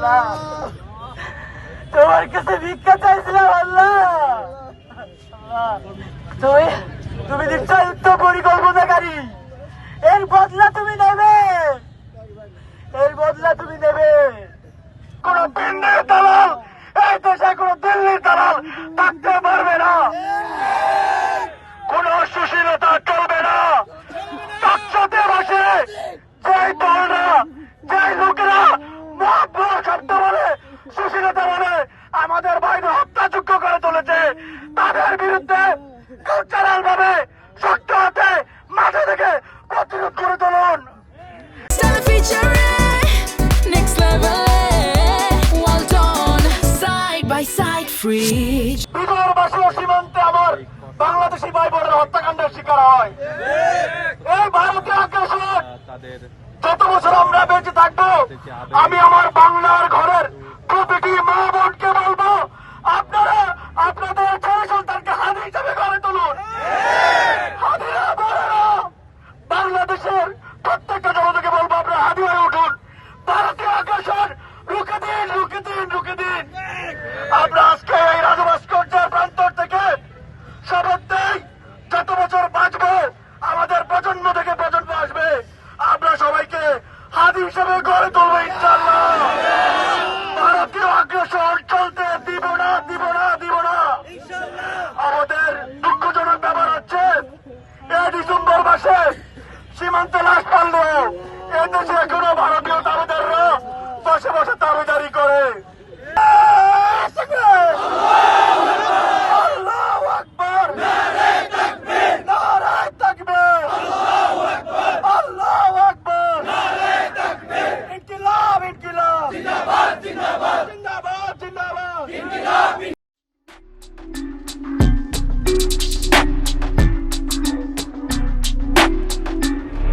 আল্লাহ, তোমার কাছে ভিক্ষা চাইছিলাম আল্লাহ। তুমি তুমি নিশ্চয়িত পরিকল্পনাকারী, এর বদলা তুমি নেবে, এর বদলা তুমি নেবে। কোন দিল্লির দালাল এই দেশে, কোন দিল্লির দালাল থাকতে পারবে না, কোন সুশীলতা চলবে না। চকচকে বসে যে দলরা, যে লোকেরা মহাব্বর শব্দ বলে, সুশীলতা বলে আমাদের বাইরে হত্যাযোগ্য করে তুলেছে, তাদের বিরুদ্ধে কালচারাল ভাবে শক্ত হাতে মাঠে থেকে প্রতিরোধ করে তুলুন। সীমান্তে আমার বাংলাদেশি ভাই বোনেরা হত্যাকাণ্ডের শিকার হয়। এই ভারতীয় আগ্রাসন যত বছর আমরা বেঁচে থাকবো, আমি আমার বাংলার ঘরের প্রতিটি মা বোনকে বলবো, আপনারা আপনাদের ছেলে সন্তানকে হাদি হিসাবে গড়ে তুলুন। হাদিরা বোনেরা, বাংলাদেশের প্রত্যেকটা জনতাকে বলবো, আপনারা হাদি হয়ে উঠুন। ভারতীয় আগ্রাসন রুখে দিন, রুখে দিন, রুখে দিন। আমরা আজকে এই রাজভাস্কর্যের প্রান্তর থেকে শপথ দেই, যত বছর বাঁচবো আমাদের প্রজন্ম থেকে প্রজন্ম আসবে, আমরা সবাইকে হাদি হিসেবে গড়ে তুলবো ইনশাআল্লাহ। ভারতীয় আগ্রাসন চলতে দিব না, দিব না, দিব না। আমাদের দুঃখজনক ব্যাপার হচ্ছে, এই ডিসেম্বর মাসে সীমান্তে লাশ পারলেও এদেশে এখনো ভারতীয় দাবিদাররা বসে বসে দাবিদারি করে।